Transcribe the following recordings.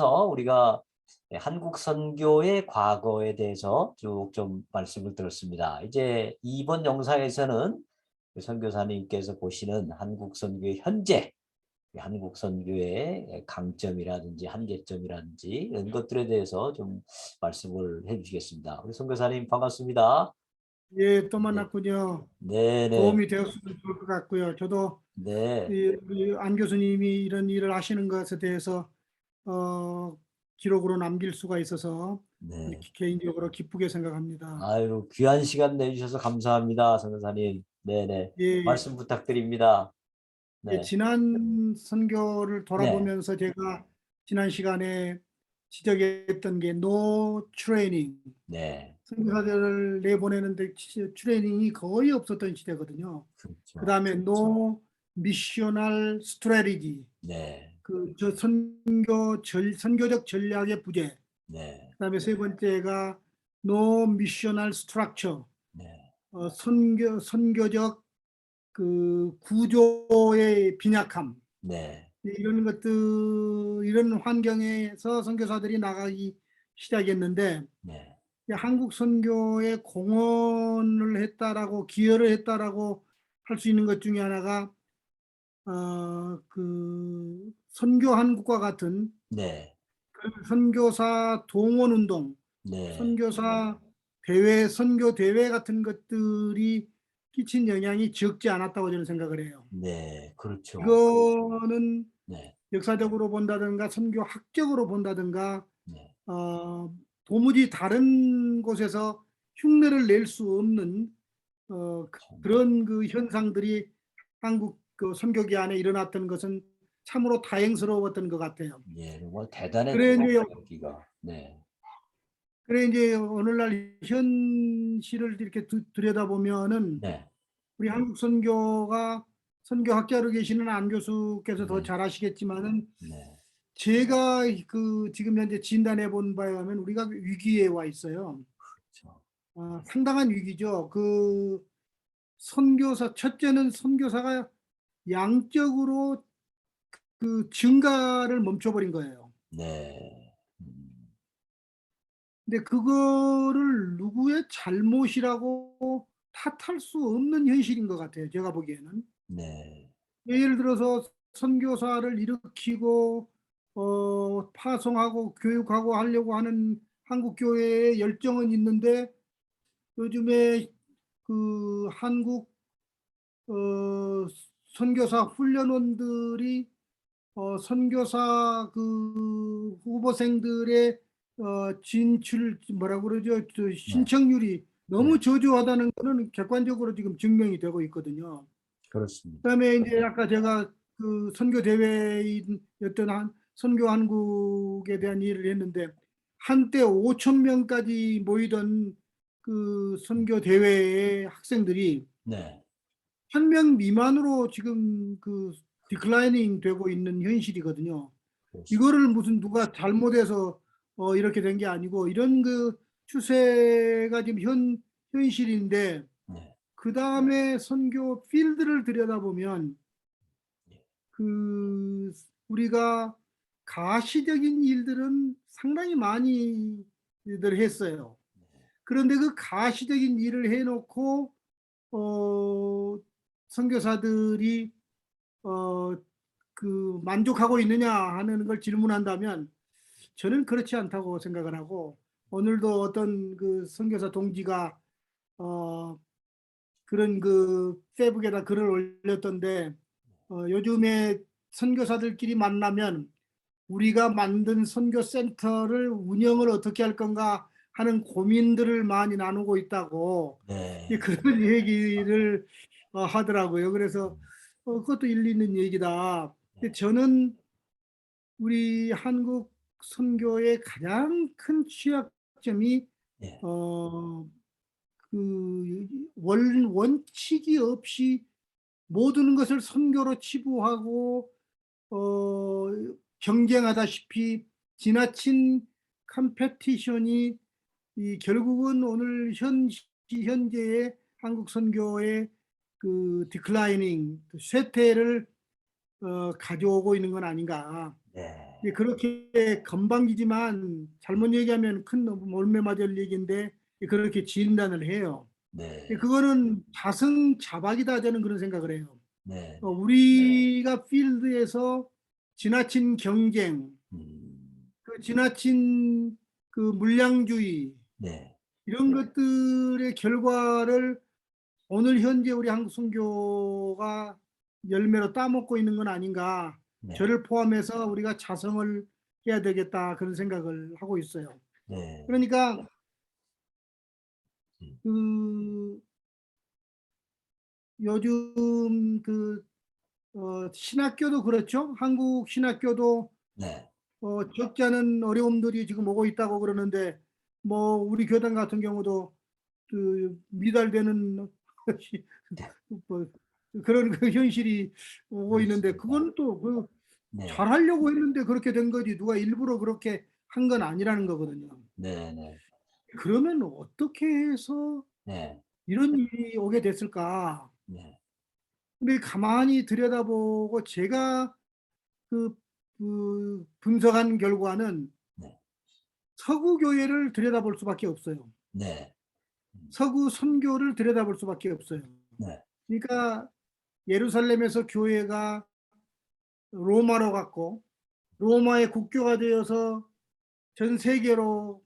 우리가 한국 선교의 과거에 대해서 쭉 좀 말씀을 들었습니다. 이제 이번 영상에서는 선교사님께서 보시는 한국 선교의 현재, 한국 선교의 강점이라든지 한계점이라든지 이런 것들에 대해서 좀 말씀을 해주시겠습니다. 우리 선교사님 반갑습니다. 예, 또 네, 만났군요. 네네, 도움이 되었으면 좋을 것 같고요. 저도 네, 우리 안 교수님이 이런 일을 하시는 것에 대해서 어, 기록으로 남길 수가 있어서 네. 개인적으로 기쁘게 생각합니다. 아유, 귀한 시간 내주셔서 감사합니다, 선교사님. 네네, 예, 말씀 부탁드립니다. 예, 네, 지난 선교를 네, 돌아보면서 제가 지난 시간에 지적했던 게 노 트레이닝, 네. 선교사들을 내보내는데 트레이닝이 거의 없었던 시대거든요. 그 그렇죠. 다음에 노 미셔널 스트래티지, 네, 저 선교적 전략의 부재. 네, 그다음에 세 번째가 no missional structure, 네, 선교적 그 구조의 빈약함. 네, 이런 것들, 이런 환경에서 선교사들이 나가기 시작했는데, 네, 한국 선교에 공헌을 했다라고, 기여를 했다라고 할 수 있는 것 중에 하나가 선교 한국과 같은 네, 선교사 동원 운동, 네, 선교사 대회, 선교 대회 같은 것들이 끼친 영향이 적지 않았다고 저는 생각을 해요. 네, 그렇죠. 이거는 네, 역사적으로 본다든가 선교학적으로 본다든가 네, 도무지 다른 곳에서 흉내를 낼 수 없는 참, 그런 그 현상들이 한국 그 선교계 안에 일어났던 것은 참으로 다행스러웠던 것 같아요. 예, 정말 대단했죠, 그래 이제 여기가. 네, 그래 이제 오늘날 현실을 이렇게 들여다보면은 네, 우리 한국 선교가 선교학자로 계시는 안 교수께서 더 네, 잘 아시겠지만은 네, 제가 그 지금 현재 진단해 본 바에 의하면 우리가 위기에 와 있어요. 그렇죠. 상당한 위기죠. 첫째는 선교사가 양적으로 그 증가를 멈춰버린 거예요. 네, 근데 그거를 누구의 잘못이라고 탓할 수 없는 현실인 것 같아요. 제가 보기에는. 네, 예를 들어서 선교사를 일으키고 파송하고 교육하고 하려고 하는 한국 교회의 열정은 있는데 요즘에 그 한국 선교사 훈련원들이 선교사 그 후보생들의 진출 뭐라 그러죠? 네, 신청률이 너무 네, 저조하다는 것은 객관적으로 지금 증명이 되고 있거든요. 그렇습니다. 그다음에 이제 아까 제가 그 선교 대회였던 선교 한국에 대한 일을 했는데 한때 5천 명까지 모이던 그 선교 대회의 학생들이 네, 1명 미만으로 지금 그 디클라이닝 되고 있는 현실이거든요. 그렇습니다. 이거를 무슨 누가 잘못해서 이렇게 된 게 아니고 이런 그 추세가 지금 현실인데 네, 그 다음에 선교 필드를 들여다보면 네, 그 우리가 가시적인 일들은 상당히 많이들 했어요. 그런데 그 가시적인 일을 해놓고 어, 선교사들이 어, 만족하고 있느냐 하는 걸 질문한다면 저는 그렇지 않다고 생각을 하고 오늘도 어떤 그 선교사 동지가 어, 그런 그 페이북에다 글을 올렸던데 요즘에 선교사들끼리 만나면 우리가 만든 선교 센터를 운영을 어떻게 할 건가 하는 고민들을 많이 나누고 있다고 네, 그런 얘기를 하더라고요. 그래서 그것도 일리 있는 얘기다. 근데 네, 저는 우리 한국 선교의 가장 큰 취약점이 네, 어, 원칙이 없이 모든 것을 선교로 치부하고 어, 경쟁하다시피 지나친 컴페티션이 결국은 오늘 현재의 한국 선교의 그 디클라이닝 쇠퇴를 가져오고 있는 건 아닌가. 네. 이제 그렇게 건방지지만 잘못 얘기하면 큰 몰매 맞을 얘기인데 그렇게 진단을 해요. 네. 그거는 자승자박이다 저는 그런 생각을 해요. 네. 우리가 필드에서 지나친 경쟁, 그 지나친 그 물량주의 네. 이런 것들의 결과를 오늘 현재 우리 한국 선교가 열매로 따먹고 있는 건 아닌가. 네. 저를 포함해서 우리가 자성을 해야 되겠다 그런 생각을 하고 있어요. 네. 그러니까 음. 그 요즘 그 신학교도 그렇죠. 한국 신학교도 네. 적지 않은 어려움들이 지금 오고 있다고 그러는데 뭐 우리 교단 같은 경우도 그 미달되는 네. 뭐 그런 그 현실이 오고 있는데 그렇습니다. 그건 또 그 네. 잘하려고 했는데 그렇게 된 거지 누가 일부러 그렇게 한 건 아니라는 거거든요. 네. 네. 그러면 어떻게 해서 네. 이런 일이 오게 됐을까? 네. 근데 가만히 들여다보고 제가 그, 분석한 결과는 네. 서구 교회를 들여다볼 수밖에 없어요. 네. 서구 선교를 들여다볼 수밖에 없어요. 네. 그러니까 예루살렘에서 교회가 로마로 갔고 로마의 국교가 되어서 전 세계로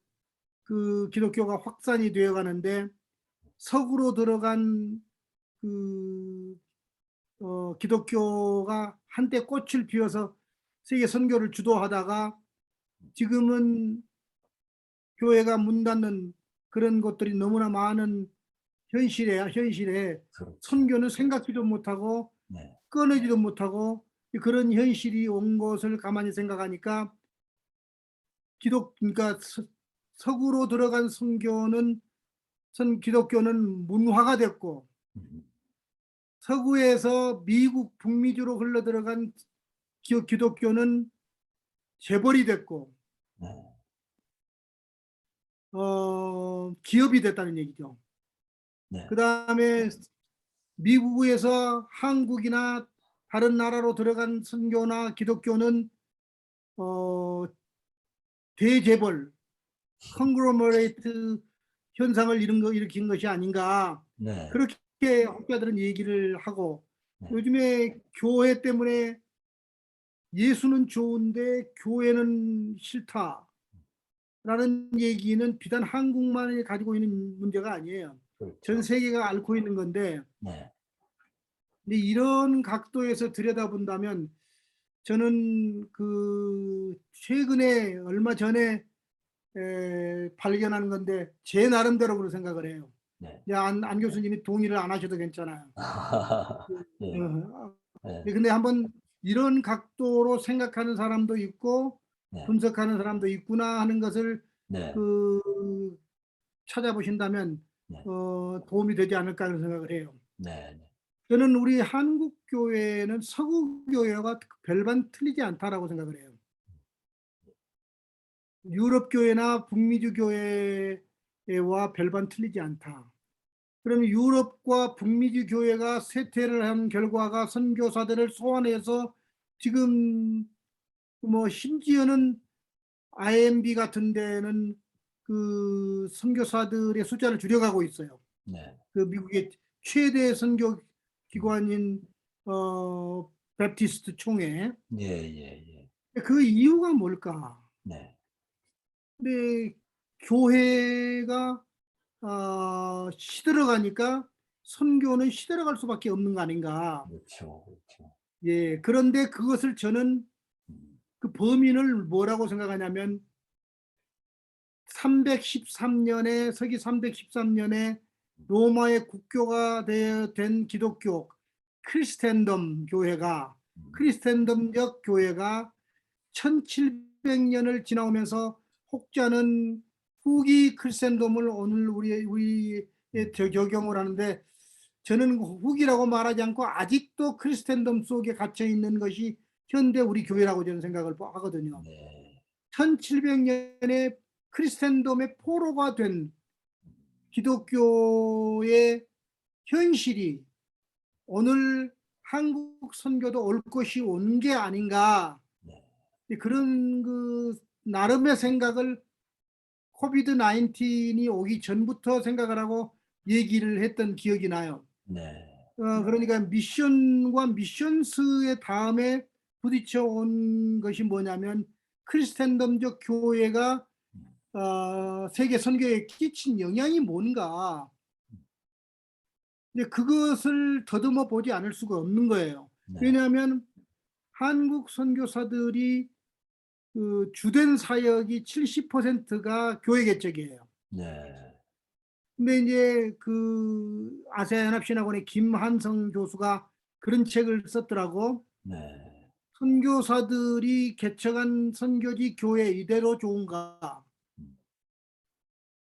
그 기독교가 확산이 되어 가는데 서구로 들어간 그 기독교가 한때 꽃을 피워서 세계 선교를 주도하다가 지금은 교회가 문 닫는 그런 것들이 너무나 많은 현실에 그렇죠. 선교는 생각지도 못하고 네. 꺼내지도 못하고 그런 현실이 온 것을 가만히 생각하니까 그러니까 서구로 들어간 기독교는 문화가 됐고 음. 서구에서 미국 북미주로 흘러 들어간 기독교는 재벌이 됐고 네. 기업이 됐다는 얘기죠. 네. 그 다음에 미국에서 한국이나 다른 나라로 들어간 선교나 기독교는 어, 대재벌, 컨그로머레이트 현상을 일으킨 것이 아닌가 네. 그렇게 학자들은 얘기를 하고 네. 요즘에 교회 때문에 예수는 좋은데 교회는 싫다라는 얘기는 비단 한국만이 가지고 있는 문제가 아니에요. 그렇죠. 전 세계가 앓고 있는 건데 네. 근데 이런 각도에서 들여다본다면 저는 그 최근에 얼마 전에 발견한 건데 제 나름대로 그런 생각을 해요. 네. 안 교수님이 동의를 안 하셔도 괜찮아요. 네. 네. 근데 한번 이런 각도로 생각하는 사람도 있고 네. 분석하는 사람도 있구나 하는 것을 네. 그 찾아보신다면 네. 도움이 되지 않을까 그런 생각을 해요. 네. 저는 우리 한국 교회는 서구 교회와 별반 틀리지 않다라고 생각을 해요. 유럽 교회나 북미주 교회와 별반 틀리지 않다. 그러면 유럽과 북미주 교회가 쇠퇴를 한 결과가 선교사들을 소환해서 지금 뭐 심지어는 IMB 같은 데는 그 선교사들의 숫자를 줄여가고 있어요. 네. 그 미국의 최대 선교 기관인 베프티스트 총회. 예, 예, 예. 그 이유가 뭘까? 네. 근데 교회가 시들어가니까 선교는 시들어갈 수밖에 없는 거 아닌가? 그렇죠. 그렇죠. 예, 그런데 그것을 저는 음. 그 범인을 뭐라고 생각하냐면 313년에 서기 313년에 로마의 국교가 된 기독교 크리스텐덤 교회가 크리스텐덤적 교회가 1700년을 지나오면서 혹자는 후기 크리스텐덤을 오늘 우리의 적용을 하는데 저는 후기라고 말하지 않고 아직도 크리스텐덤 속에 갇혀 있는 것이 현대 우리 교회라고 저는 생각을 하거든요. 네. 1700년에 크리스텐덤의 포로가 된 기독교의 현실이 오늘 한국 선교도 올 것이 온 게 아닌가. 네. 그런 그 나름의 생각을 코비드 19이 오기 전부터 생각을 하고 얘기를 했던 기억이 나요. 네. 그러니까 미션과 미션스의 다음에 부딪혀 온 것이 뭐냐면 크리스텐덤적 교회가 세계 선교에 끼친 영향이 뭔가, 이제 그것을 더듬어 보지 않을 수가 없는 거예요. 네. 왜냐하면 한국 선교사들이 그 주된 사역이 70%가 교회 개척이에요. 네. 근데 이제 그 아세아연합신학원의 김한성 교수가 그런 책을 썼더라고. 네. 선교사들이 개척한 선교지 교회 이대로 좋은가? 음.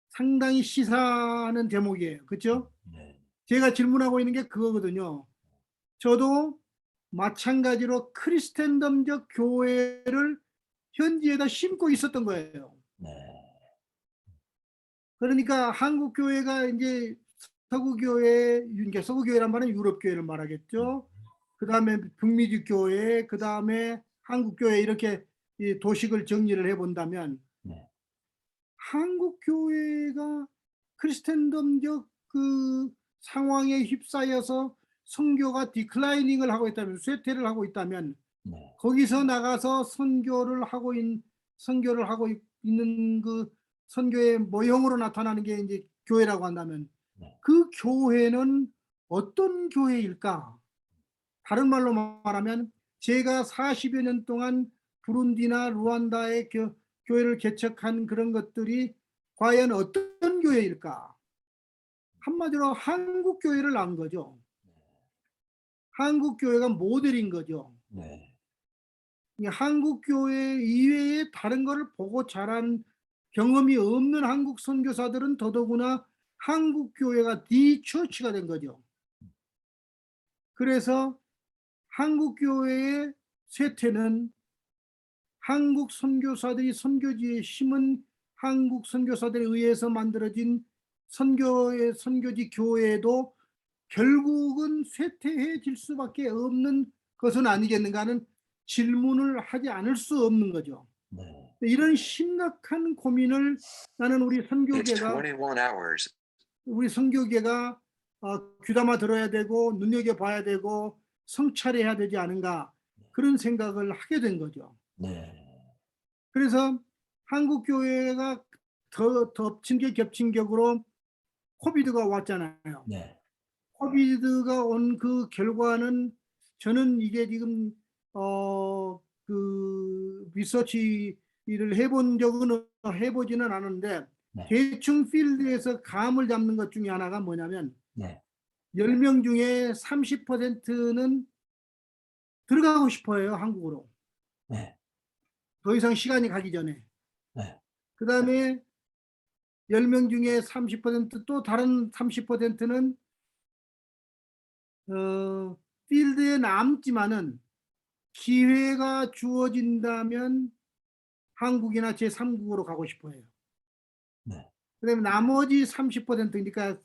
상당히 시사하는 대목이에요. 그렇죠? 네. 제가 질문하고 있는 게 그거거든요. 저도 마찬가지로 크리스텐덤적 교회를 현지에다 심고 있었던 거예요. 네. 그러니까 한국 교회가 이제 서구 교회, 이제 서구 교회란 말은 유럽 교회를 말하겠죠. 그 다음에 북미주 교회, 그 다음에 한국 교회, 이렇게 이 도식을 정리를 해본다면 네. 한국 교회가 크리스텐덤적 그 상황에 휩싸여서 선교가 디클라이닝을 하고 있다면, 쇠퇴를 하고 있다면, 네. 거기서 나가서 선교를 하고 있는 그 선교의 모형으로 나타나는 게 이제 교회라고 한다면, 네. 그 교회는 어떤 교회일까? 다른 말로 말하면 제가 40여 년 동안 부룬디나 루안다의 교회를 개척한 그런 것들이 과연 어떤 교회일까? 한마디로 한국 교회를 안 거죠. 한국 교회가 모델인 거죠. 네. 한국 교회 이외에 다른 것을 보고 자란 경험이 없는 한국 선교사들은 더더구나 한국 교회가 디 처치가 된 거죠. 그래서 한국 교회의 쇠퇴는 한국 선교사들이 선교지에 심은 한국 선교사들에 의해서 만들어진 선교지 교회도 결국은 쇠퇴해질 수밖에 없는 것은 아니겠는가 하는 질문을 하지 않을 수 없는 거죠. 네. 이런 심각한 고민을 나는 우리 선교계가 귀담아 들어야 되고 눈여겨봐야 되고 성찰해야 되지 않은가, 그런 생각을 하게 된 거죠. 네. 그래서 한국 교회가 더 덮친 게 겹친 격으로 코비드가 왔잖아요. 네. 코비드가 온 그 결과는, 저는 이게 지금 리서치를 해보지는 않았는데, 네. 대충 필드에서 감을 잡는 것 중에 하나가 뭐냐면, 네. 10명 중에 30%는 들어가고 싶어요, 한국으로. 네. 더 이상 시간이 가기 전에. 네. 그 다음에 10명 중에 30%, 또 다른 30%는 필드에 남지만은 기회가 주어진다면 한국이나 제3국으로 가고 싶어요. 네. 그다음에 나머지 30%니까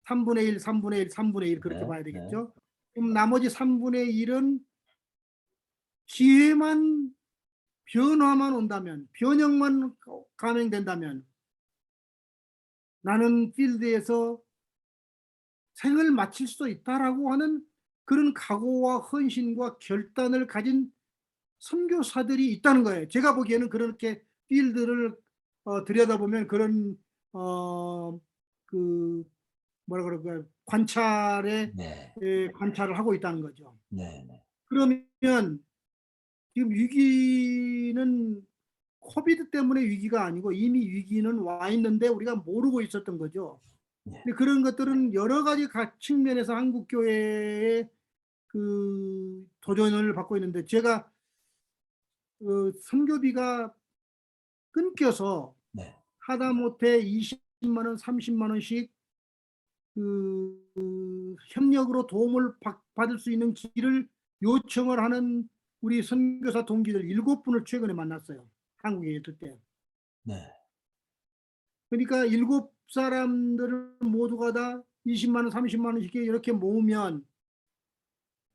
3분의 1, 3분의 1, 3분의 1 그렇게 네. 봐야 되겠죠. 그럼 나머지 3분의 1은 기회만, 변화만 온다면, 변형만 감행된다면 나는 필드에서 생을 마칠 수 있다라고 하는 그런 각오와 헌신과 결단을 가진 선교사들이 있다는 거예요. 제가 보기에는 그렇게 필드를 들여다보면 그런 그 뭐라 그럴까요? 네. 관찰을 하고 있다는 거죠. 네. 네. 그러면 지금 위기는 코비드 때문에 위기가 아니고 이미 위기는 와 있는데 우리가 모르고 있었던 거죠. 네. 근데 그런 것들은 여러 가지 측면에서 한국 교회의 그 도전을 받고 있는데, 제가 선교비가 끊겨서 네. 하다못해 20만 원, 30만 원씩 협력으로 도움을 받을 수 있는 길을 요청을 하는 우리 선교사 동기들 7분을 최근에 만났어요. 한국에 있을 때. 네. 그러니까 7사람들을 모두가 다 20만 원, 30만 원씩 이렇게 모으면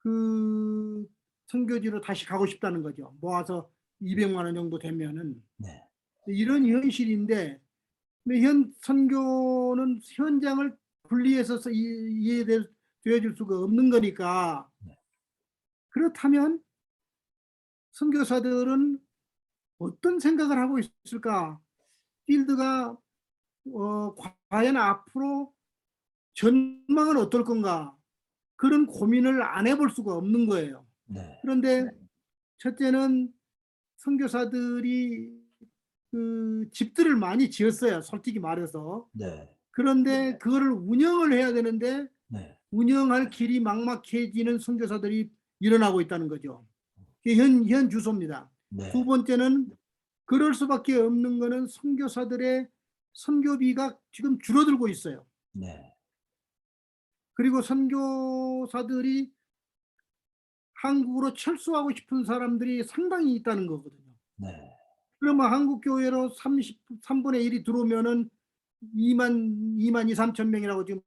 그 선교지로 다시 가고 싶다는 거죠. 모아서 200만 원 정도 되면은 네. 이런 현실인데 근데 선교는 현장을 분리해서 이해되어질 수가 없는 거니까 네. 그렇다면 선교사들은 어떤 생각을 하고 있을까? 필드가 과연 앞으로 전망은 어떨 건가? 그런 고민을 안 해볼 수가 없는 거예요. 네. 그런데 첫째는 선교사들이 그 집들을 많이 지었어요. 솔직히 말해서. 네. 그런데 그거를 운영을 해야 되는데 네. 운영할 길이 막막해지는 선교사들이 일어나고 있다는 거죠. 그게 현 주소입니다. 두 네. 번째는 그럴 수밖에 없는 거는 선교사들의 선교비가 지금 줄어들고 있어요. 네. 그리고 선교사들이 한국으로 철수하고 싶은 사람들이 상당히 있다는 거거든요. 네. 그러면 한국 교회로 3분의 1이 들어오면은 2만 2, 3천 명이라고 지금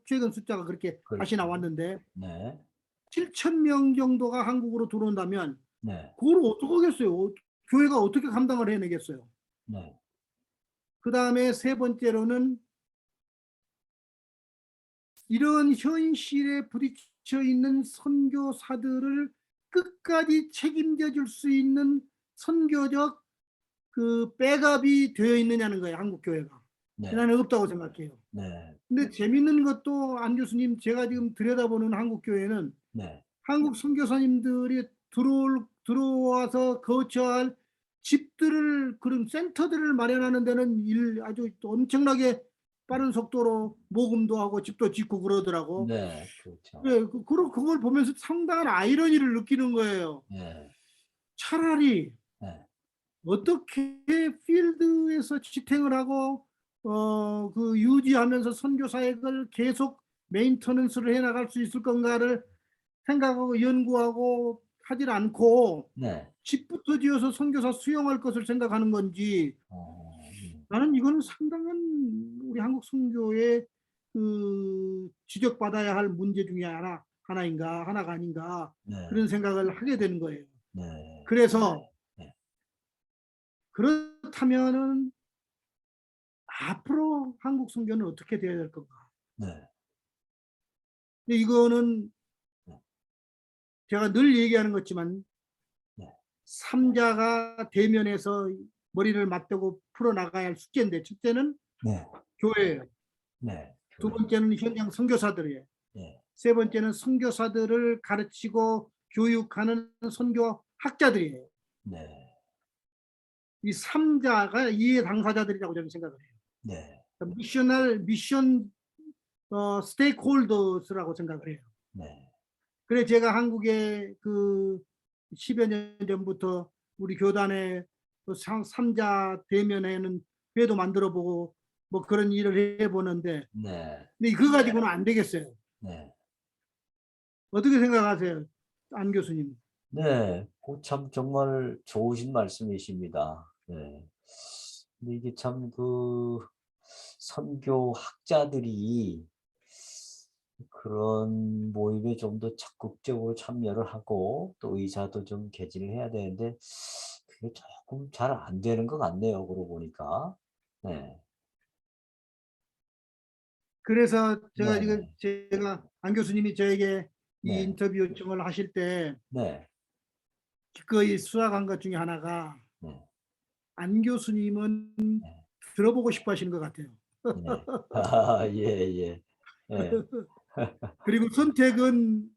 최근 숫자가 그렇게 다시 그렇죠. 나왔는데 네. 7천 명 정도가 한국으로 들어온다면 네. 그걸 어떡하겠어요? 교회가 어떻게 감당을 해내겠어요? 네. 그다음에 세 번째로는 이런 현실에 부딪혀 있는 선교사들을 끝까지 책임져 줄 수 있는 선교적 그 백업이 되어 있느냐는 거예요, 한국 교회가. 네. 나는 없다고 생각해요. 네. 근데 재밌는 것도 안 교수님 제가 지금 들여다보는 한국 교회는 네. 한국 선교사님들이 들어와서 거처할 집들을 그런 센터들을 마련하는 데는 아주 엄청나게 빠른 속도로 모금도 하고 집도 짓고 그러더라고. 네. 그렇죠. 그래, 그걸 보면서 상당한 아이러니를 느끼는 거예요. 네. 차라리 네. 어떻게 필드에서 지탱을 하고 그 유지하면서 선교 사역을 계속 메인터넌스를 해 나갈 수 있을 건가를 생각하고 연구하고 하질 않고 네. 집부터 지어서 선교사 수용할 것을 생각하는 건지 나는 이건 상당한 우리 한국 선교의 그 지적받아야 할 문제 중에 하나가 아닌가 네. 그런 생각을 하게 되는 거예요. 네. 그래서 네. 그렇다면은 앞으로 한국 선교는 어떻게 돼야 될 건가? 네. 근데 이거는 네. 제가 늘 얘기하는 거지만 네. 삼자가 대면해서 머리를 맞대고 풀어나가야 할 숙제인데 첫째는 네. 교회예요. 네. 두 교회. 번째는 현장 선교사들이에요. 네. 세 번째는 선교사들을 가르치고 교육하는 선교학자들이에요. 네. 이 삼자가 이해 당사자들이라고 저는 생각을 해요. 네. 미션 스테이크홀더스라고 생각을 해요. 네. 그래 제가 한국에 그 10여 년 전부터 우리 교단에 삼자 대면에는 회도 만들어 보고 뭐 그런 일을 해 보는데 네. 근데 그거 가지고는 안 되겠어요. 네. 어떻게 생각하세요? 안 교수님? 네. 참 정말 좋으신 말씀이십니다. 네. 근데 이게 참 선교학자들이 그런 모임에 좀 더 적극적으로 참여를 하고 또 의사도 좀 개진을 해야 되는데 그게 조금 잘 안 되는 것 같네요. 그러고 보니까. 네. 그래서 네네. 제가 안 교수님이 저에게 이 네. 인터뷰 요청을 하실 때 네. 기꺼이 수락한 것 중에 하나가 네. 안 교수님은 네. 들어보고 싶어 하시는 것 같아요. 네. 아, 예, 예. 예. 그리고 선택은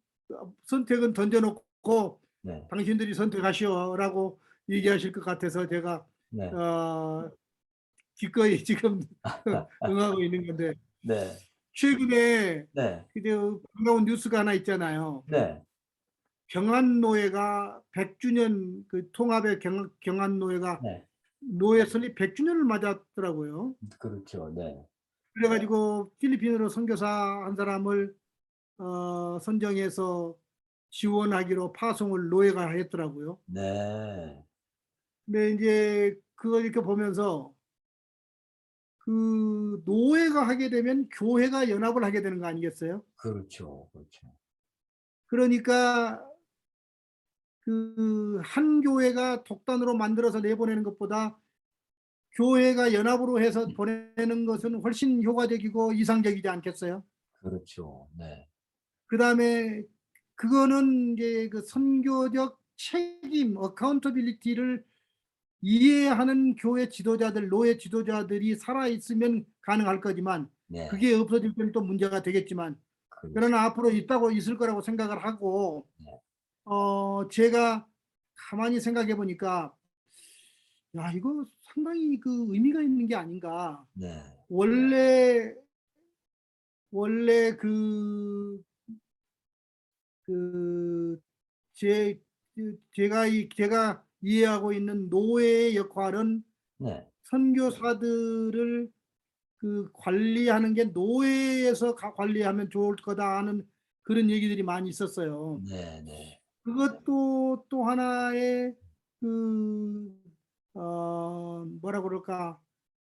던져놓고 네. 당신들이 선택하시오라고 얘기하실 것 같아서 제가 네. 어, 기꺼이 지금 응하고 있는 건데 네. 최근에 네. 그 반가운 뉴스가 하나 있잖아요. 네. 경안노회가 100주년 그 통합의 경안노회가 네. 노회 설립 100주년을 맞았더라고요. 그렇죠. 네. 그래가지고 필리핀으로 선교사 한 사람을 선정해서 지원하기로 파송을 노회가 했더라고요. 네. 근데 이제 그걸 이렇게 보면서 그 노회가 하게 되면 교회가 연합을 하게 되는 거 아니겠어요? 그렇죠. 그렇죠. 그러니까 그 한 교회가 독단으로 만들어서 내보내는 것보다 교회가 연합으로 해서 보내는 것은 훨씬 효과적이고 이상적이지 않겠어요? 그렇죠. 네. 그다음에 그거는 이제 그 선교적 책임, 어카운터빌리티를 이해하는 교회 지도자들, 노예 지도자들이 살아 있으면 가능할 거지만 네. 그게 없어질 때는 또 문제가 되겠지만 그렇죠. 그러나 앞으로 있을 거라고 생각을 하고 네. 제가 가만히 생각해 보니까 야, 이거 상당히 그 의미가 있는 게 아닌가. 네. 원래 원래 그 제 제가 이해하고 있는 노예의 역할은 네. 선교사들을 그 관리하는 게 노예에서 관리하면 좋을 거다 하는 그런 얘기들이 많이 있었어요. 네. 네. 그것도 또 하나의 그 뭐라 그럴까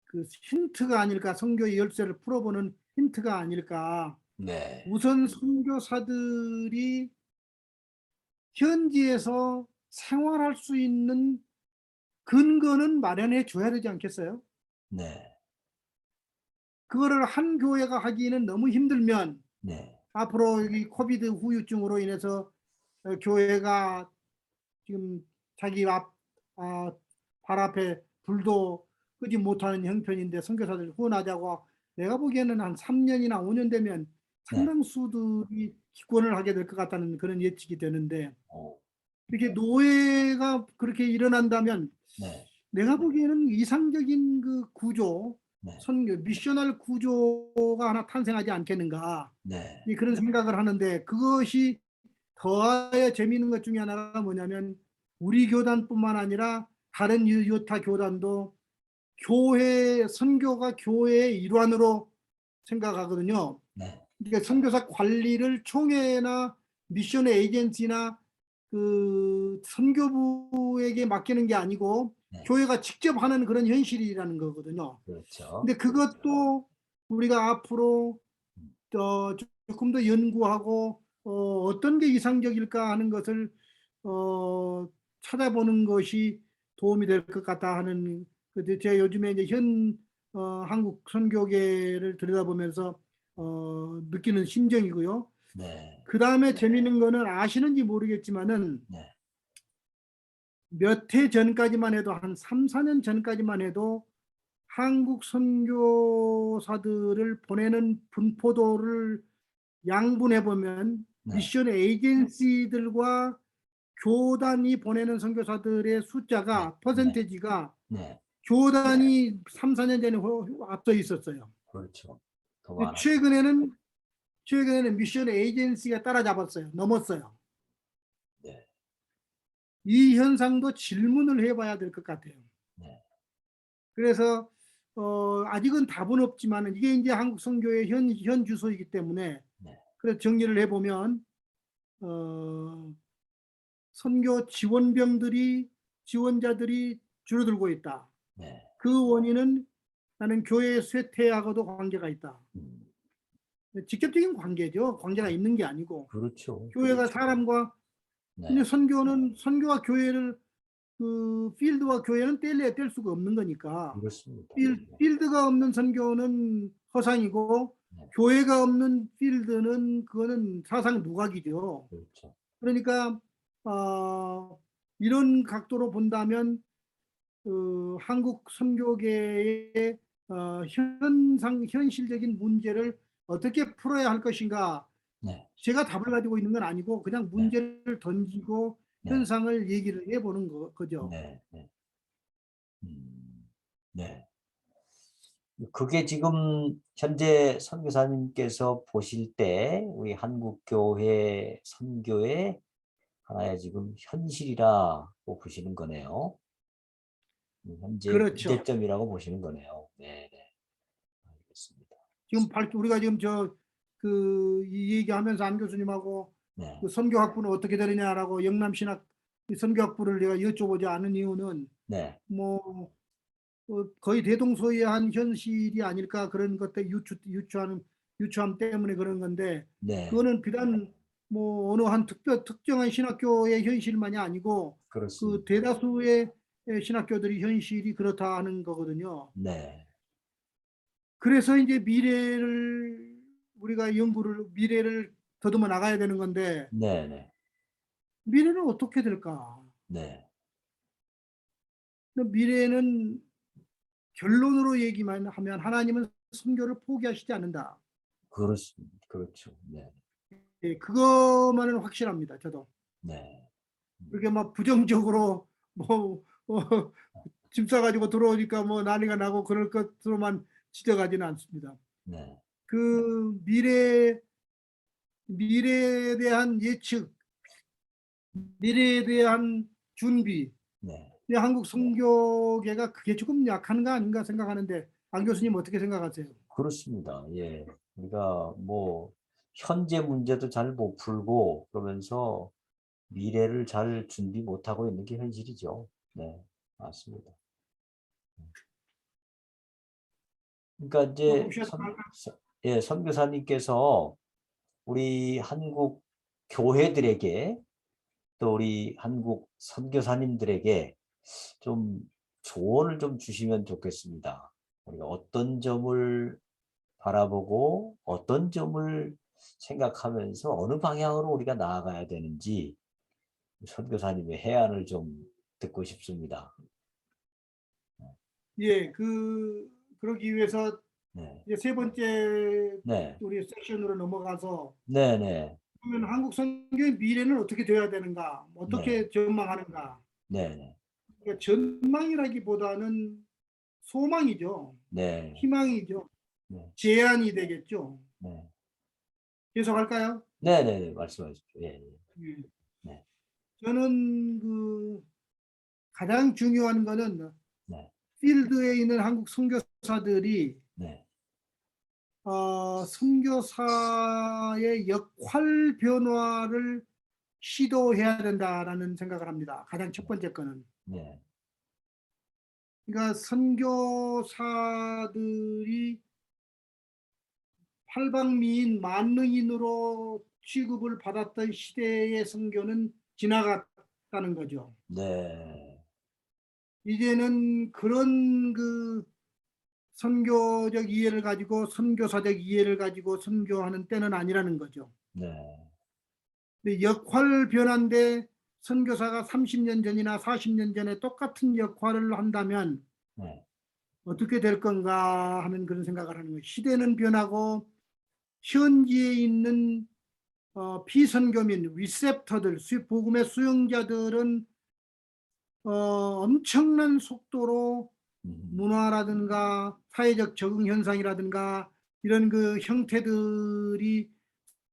그 힌트가 아닐까, 선교의 열쇠를 풀어보는 힌트가 아닐까. 네. 우선 선교사들이 현지에서 생활할 수 있는 근거는 마련해 줘야 되지 않겠어요? 네. 그거를 한 교회가 하기는 너무 힘들면 네. 앞으로 이 코비드 후유증으로 인해서 교회가 지금 자기 발 앞에 불도 끄지 못하는 형편인데 선교사들 후원하자고 내가 보기에는 한 3년이나 5년 되면 네. 상당수들이 기권을 하게 될 것 같다는 그런 예측이 되는데 어. 이렇게 노예가 그렇게 일어난다면 네. 내가 보기에는 이상적인 그 구조, 네. 미셔널 구조가 하나 탄생하지 않겠는가 네. 그런 생각을 하는데 그것이 더하여 재미있는 것 중에 하나가 뭐냐면 우리 교단뿐만 아니라 다른 유타 교단도 교회 선교가 교회의 일환으로 생각하거든요. 네. 그러니까 선교사 관리를 총회나 미션 에이전시나 그 선교부에게 맡기는 게 아니고 네. 교회가 직접 하는 그런 현실이라는 거거든요. 그렇죠. 근데 그것도 우리가 앞으로 음. 조금 더 연구하고 어떤 게 이상적일까 하는 것을 찾아보는 것이 도움이 될 것 같다 하는 제가 요즘에 이제 한국 선교계를 들여다보면서 느끼는 심정이고요. 네. 그 다음에 재미있는 거는 아시는지 모르겠지만은 네. 몇 해 전까지만 해도 한 3, 4년 전까지만 해도 한국 선교사들을 보내는 분포도를 양분해 보면 네. 미션 에이전시들과 교단이 보내는 선교사들의 네. 숫자가 네. 퍼센테이지가 네. 교단이 3, 4년 전에 앞서 있었어요. 그렇죠. 더 근데 많았죠. 최근에는 미션 에이전시가 따라잡았어요. 넘었어요. 네. 이 현상도 질문을 해봐야 될 것 같아요. 네. 그래서 아직은 답은 없지만 이게 이제 한국 선교의 현 주소이기 때문에 네. 그래서 정리를 해보면 선교 지원자들이 줄어들고 있다. 네. 그 원인은 나는 교회 쇠퇴하고도 관계가 있다. 음. 직접적인 관계죠. 관계가 있는 게 아니고 그렇죠. 교회가 사람과 근데 네. 선교와 교회를 그 필드와 교회는 뗄 수가 없는 거니까 그렇습니다. 필드가 없는 선교는 허상이고 네. 교회가 없는 필드는 그거는 사상 누각이죠. 그렇죠. 그러니까 이런 각도로 본다면 한국 선교계의 현실적인 문제를 어떻게 풀어야 할 것인가 네. 제가 답을 가지고 있는 건 아니고 그냥 네. 문제를 던지고 네. 현상을 얘기를 해보는 거죠. 네. 네. 네. 그게 지금 현재 선교사님께서 보실 때 우리 한국 교회 선교의 하나의 지금 현실이라고 보시는 거네요. 현재 그렇죠. 문제점이라고 보시는 거네요. 네, 네. 알겠습니다. 지금 우리가 지금 이 얘기하면서 안 교수님하고 네, 그 선교학부는 어떻게 되느냐라고 영남신학 선교학부를 내가 여쭤보지 않은 이유는 네, 뭐 거의 대동소이한 현실이 아닐까 그런 것들 유추함 때문에 그런 건데 네, 그거는 비단 뭐 어느 한 특정한 신학교의 현실만이 아니고 그 그렇습니다. 대다수의 신학교들이 현실이 그렇다 하는 거거든요. 네, 그래서 이제 우리가 미래를 더듬어 나가야 되는 건데 네, 네, 미래는 어떻게 될까? 네. 미래는 결론으로 얘기만 하면 하나님은 선교를 포기하시지 않는다. 그렇습니다. 그렇죠. 네, 예, 그것만은 확실합니다. 저도. 네, 그렇게 막 부정적으로 뭐, 짐 싸가지고 들어오니까 뭐 난리가 나고 그럴 것으로만 지적하지는 않습니다. 네, 그 미래에 대한 예측, 미래에 대한 준비, 네. 한국 선교계가 그게 조금 약한 거 아닌가 생각하는데 안 교수님 어떻게 생각하세요? 그렇습니다. 예. 우리가 뭐 현재 문제도 잘 못 풀고 그러면서 미래를 잘 준비 못하고 있는 게 현실이죠. 네, 맞습니다. 그러니까 조금 이제 쉬었다 할까요? 예, 선교사님께서 우리 한국 교회들에게 또 우리 한국 선교사님들에게 좀 조언을 좀 주시면 좋겠습니다. 우리가 어떤 점을 바라보고 어떤 점을 생각하면서 어느 방향으로 우리가 나아가야 되는지 선교사님의 해안을 좀 듣고 싶습니다. 예, 그러기 위해서 네, 이제 세 번째 네, 우리 섹션으로 넘어가서 네, 네, 그러면 한국 선교의 미래는 어떻게 되어야 되는가, 네, 어떻게 전망하는가. 네, 그러니까 전망이라기보다는 소망이죠. 네, 희망이죠. 네, 제안이 되겠죠. 네, 계속할까요? 네, 네, 네, 말씀하십시오. 예, 예. 예. 네, 저는 가장 중요한 거는 네, 필드에 있는 한국 선교사들이 네, 선교사의 역할 변화를 시도해야 된다라는 생각을 합니다. 가장 첫 번째 거는. 네, 그러니까 선교사들이 팔방미인 만능인으로 취급을 받았던 시대의 선교는 지나갔다는 거죠. 네, 이제는 그런 선교적 이해를 가지고 선교사적 이해를 가지고 선교하는 때는 아니라는 거죠. 네, 근데 역할 변화인데 선교사가 30년 전이나 40년 전에 똑같은 역할을 한다면 네, 어떻게 될 건가 하는 그런 생각을 하는 거예요. 시대는 변하고 현지에 있는 피선교민, 리셉터들, 복음의 수용자들은 엄청난 속도로 문화라든가 사회적 적응 현상이라든가 이런 형태들이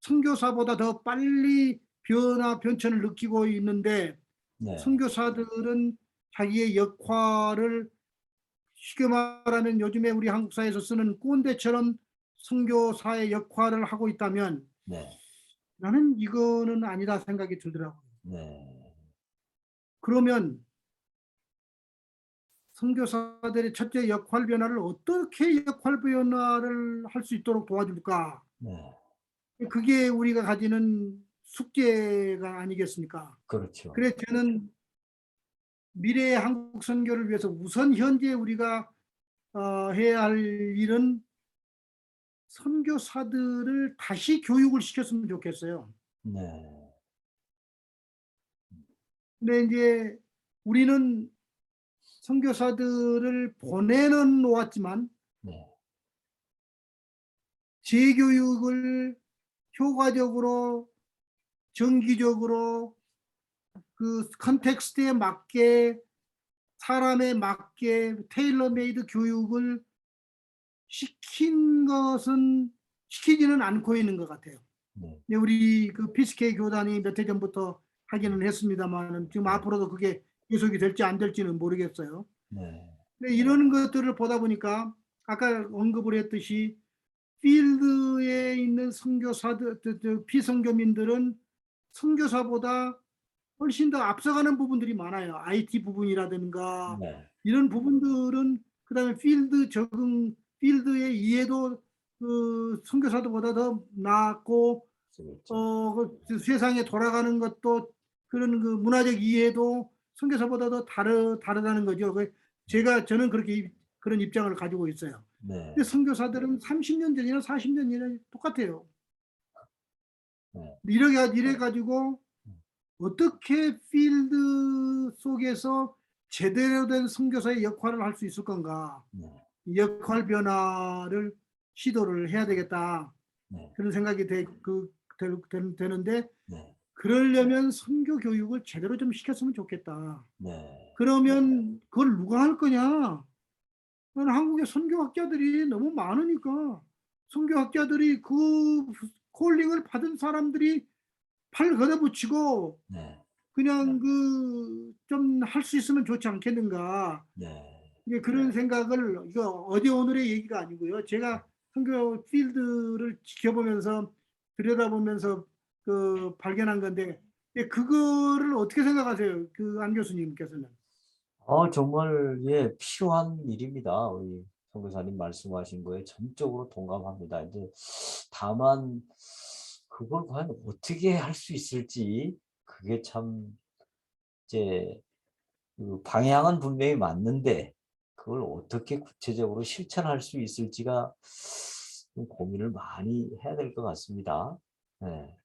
선교사보다 더 빨리 변천을 느끼고 있는데 네, 선교사들은 자기의 역할을 쉽게 말하면 요즘에 우리 한국 사회에서 쓰는 꼰대처럼 선교사의 역할을 하고 있다면 네, 나는 이거는 아니다 생각이 들더라고요. 네, 그러면 선교사들의 첫째 역할 변화를 어떻게 역할 변화를 할 수 있도록 도와줄까? 네, 그게 우리가 가지는 숙제가 아니겠습니까? 그렇죠. 그래서 저는 미래의 한국 선교를 위해서 우선 현재 우리가 해야 할 일은 선교사들을 다시 교육을 시켰으면 좋겠어요. 네, 근데 이제 우리는 선교사들을 보내는 놓았지만 네, 재교육을 효과적으로 정기적으로 컨텍스트에 맞게 사람에 맞게 테일러메이드 교육을 시키지는 않고 있는 것 같아요. 네, 우리 피스케이 교단이 몇 해 전부터 하기는 했습니다만 지금 네, 앞으로도 그게 계속이 될지 안 될지는 모르겠어요. 네, 근데 이런 것들을 보다 보니까 아까 언급을 했듯이 필드에 있는 선교사들, 피선교민들은 선교사보다 훨씬 더 앞서가는 부분들이 많아요. IT 부분이라든가 네, 이런 부분들은 그다음에 필드의 이해도 선교사들보다 더 나았고 그 세상에 돌아가는 것도 그런 그 문화적 이해도 선교사보다도 다르다는 거죠. 저는 그렇게 그런 입장을 가지고 있어요. 네. 근데 선교사들은 30년 전이나 40년 전이나 똑같아요. 네. 이래 가지고 어떻게 필드 속에서 제대로 된 선교사의 역할을 할 수 있을 건가? 네. 역할 변화를 시도를 해야 되겠다. 네. 그런 생각이 되는데 네. 그러려면 선교 교육을 제대로 좀 시켰으면 좋겠다. 네. 그러면 그걸 누가 할 거냐? 한국의 선교학자들이 너무 많으니까 선교학자들이 그 콜링을 받은 사람들이 팔 걷어붙이고 네. 그냥 그 좀 할 수 있으면 좋지 않겠는가. 네. 이제 그런 생각을 이거 어제 오늘의 얘기가 아니고요. 제가 선교 필드를 지켜보면서 들여다보면서 그 발견한 건데 그거를 어떻게 생각하세요? 그 안 교수님께서는. 정말 예, 필요한 일입니다. 우리 선교사님 말씀하신 거에 전적으로 동감합니다. 이제 다만 그걸 과연 어떻게 할 수 있을지 그게 참 이제 그 방향은 분명히 맞는데 그걸 어떻게 구체적으로 실천할 수 있을지가 좀 고민을 많이 해야 될 것 같습니다. 네.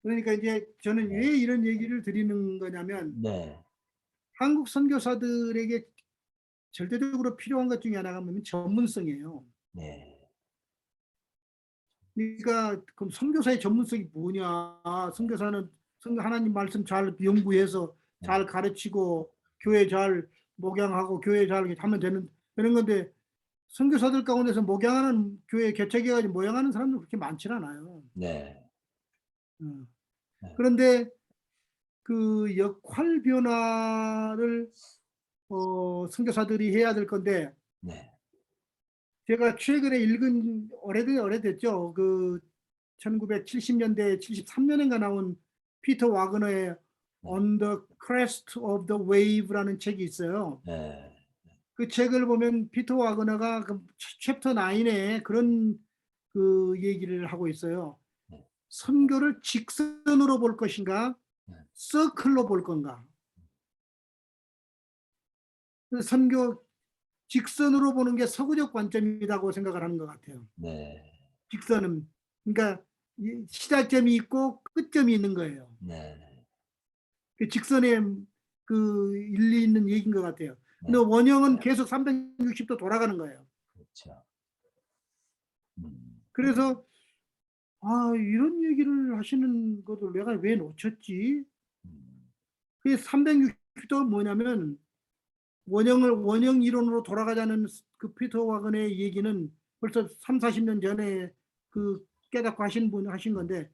그러니까 이제 저는 네. 왜 이런 얘기를 드리는 거냐면 네. 한국 선교사들에게 절대적으로 필요한 것 중에 하나가 뭐냐면 전문성이에요. 네. 그러니까 그럼 선교사의 전문성이 뭐냐? 선교사는 하나님 말씀 잘 연구해서 잘 네. 가르치고 교회 잘 목양하고 교회 잘 하면 되는 건데 선교사들 가운데서 목양하는 교회 개척해 가지고 모양하는 사람들 그렇게 많지 않아요. 네. 음. 네. 그런데 그 역할 변화를 선교사들이 해야 될 건데 네. 제가 최근에 읽은 오래됐죠. 그 1970년대 73년인가 나온 피터 와그너의 네. On the Crest of the Wave라는 책이 있어요. 네. 그 책을 보면 피터 와그너가 그 챕터 9에 그런 그 얘기를 하고 있어요. 네. 선교를 직선으로 볼 것인가, 네. 서클로 볼 건가. 선교 직선으로 보는 게 서구적 관점이라고 생각을 하는 것 같아요. 네. 직선은 그러니까 시작점이 있고 끝점이 있는 거예요. 네. 그 직선에 그 일리 있는 얘기인 것 같아요. 근데 네. 원형은 계속 360도 돌아가는 거예요. 그렇죠. 그래서 이런 얘기를 하시는 것을 내가 왜 놓쳤지? 그 360도가 뭐냐면 원형 이론으로 돌아가자는 그 피터 와건의 얘기는 벌써 3, 40년 전에 그 깨닫고 하신 건데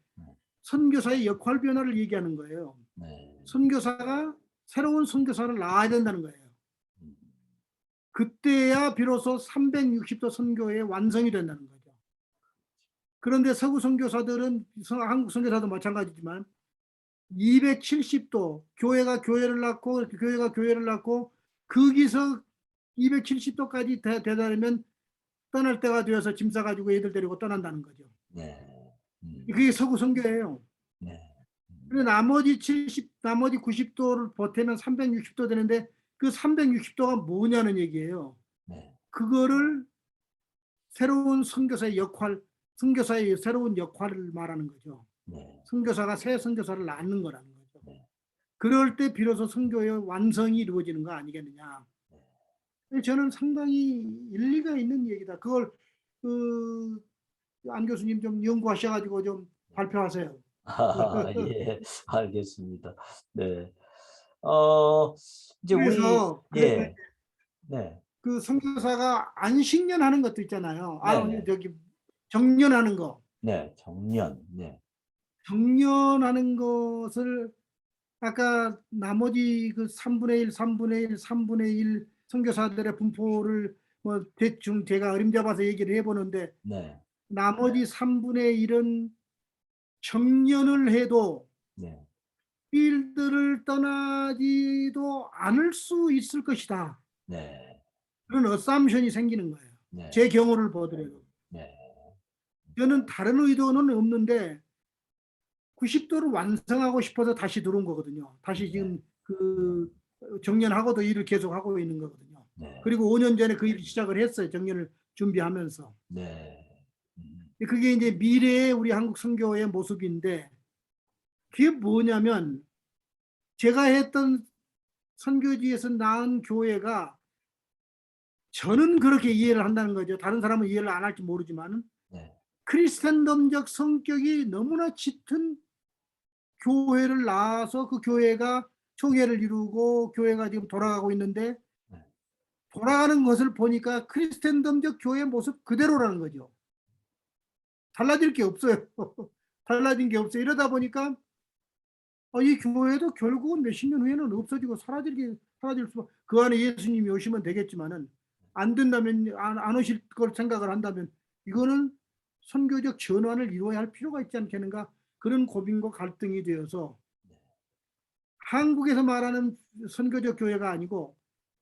선교사의 역할 변화를 얘기하는 거예요. 네. 선교사가 새로운 선교사를 낳아야 된다는 거예요. 그때야 비로소 360도 선교의 완성이 된다는 거죠. 그런데 서구 선교사들은 한국 선교사도 마찬가지지만 270도 교회가 교회를 낳고 교회가 교회를 낳고 거기서 270도까지 되다면 떠날 때가 되어서 짐 싸가지고 애들 데리고 떠난다는 거죠. 네. 그게 서구 선교예요. 네. 그리고 나머지 90도를 버티면 360도 되는데 그 360도가 뭐냐는 얘기예요. 네. 그거를 새로운 선교사의 새로운 역할을 말하는 거죠. 네. 선교사가 새 선교사를 낳는 거라는 거죠. 네. 그럴 때 비로소 선교의 완성이 이루어지는 거 아니겠느냐. 저는 상당히 일리가 있는 얘기다. 그걸 안 교수님 좀 연구하셔가지고 좀 발표하세요. 예, 알겠습니다. 네. 이제 우리, 그래서 예, 네, 그 선교사가 안식년하는 것도 있잖아요. 네네, 정년하는 거. 네, 정년, 네, 정년하는 것을 아까 나머지 그 3분의 1, 3분의 1, 3분의 1 선교사들의 분포를 뭐 대충 제가 어림잡아서 얘기를 해보는데 네, 나머지 3분의 1은 정년을 해도 네, 필드를 떠나지도 않을 수 있을 것이다. 네, 그런 어썸션이 생기는 거예요. 네, 제 경우를 보더라도. 네, 저는 다른 의도는 없는데 90도를 완성하고 싶어서 다시 들어온 거거든요. 다시 지금 그 정년하고도 일을 계속 하고 있는 거거든요. 네. 그리고 5년 전에 그 일을 시작을 했어요. 정년을 준비하면서. 네. 그게 이제 미래의 우리 한국 선교의 모습인데, 그게 뭐냐면 제가 했던 선교지에서 낳은 교회가, 저는 그렇게 이해를 한다는 거죠. 다른 사람은 이해를 안 할지 모르지만 네. 크리스천덤적 성격이 너무나 짙은 교회를 낳아서 그 교회가 총회를 이루고 교회가 지금 돌아가고 있는데, 네. 돌아가는 것을 보니까 크리스천덤적 교회의 모습 그대로라는 거죠. 달라질 게 없어요. 달라진 게 없어요. 이러다 보니까 이 교회도 결국은 몇십 년 후에는 없어지고 사라질 수, 그 안에 예수님이 오시면 되겠지만은, 안 된다면, 안 오실 걸 생각을 한다면, 이거는 선교적 전환을 이루어야 할 필요가 있지 않겠는가, 그런 고민과 갈등이 되어서 한국에서 말하는 선교적 교회가 아니고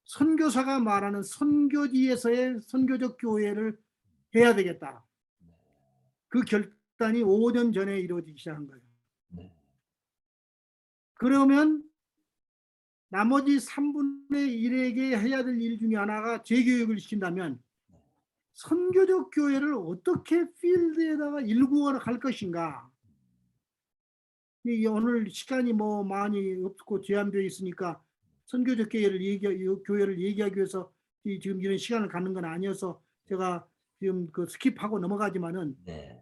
선교사가 말하는 선교지에서의 선교적 교회를 해야 되겠다. 그 결단이 5년 전에 이루어지기 시작한 거예요. 네. 그러면 나머지 3분의 1에게 해야 될 일 중에 하나가 재교육을 시킨다면, 선교적 교회를 어떻게 필드에다가 일구어 갈 것인가. 오늘 시간이 뭐 많이 없고 제한되어 있으니까 선교적 교회를 얘기하기 위해서 지금 이런 시간을 갖는 건 아니어서 제가 지금 그 스킵하고 넘어가지만은, 네.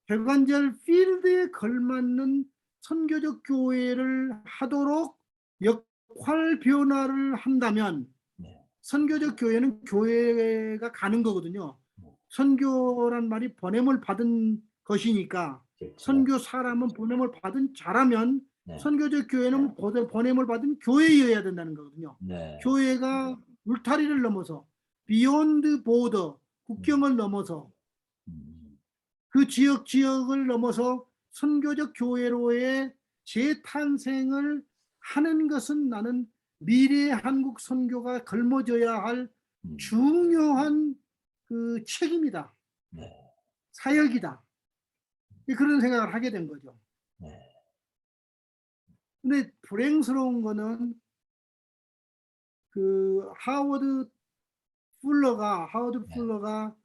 객관절 필드에 걸맞는 선교적 교회를 하도록 역할 변화를 한다면, 네. 선교적 교회는 교회가 가는 거거든요. 선교란 말이 보냄을 받은 것이니까, 그렇죠. 선교 사람은 보냄을 받은 자라면 네. 선교적 교회는 보냄을 받은 교회여야 된다는 거거든요. 네. 교회가 울타리를 넘어서, 비욘드 보더, 국경을 넘어서, 그 지역을 넘어서 선교적 교회로의 재탄생을 하는 것은, 나는 미래의 한국 선교가 걸머져야 할 중요한 그 책임이다. 네. 사역이다. 그런 생각을 하게 된 거죠. 네. 근데 불행스러운 거는 그 하워드 네. 풀러가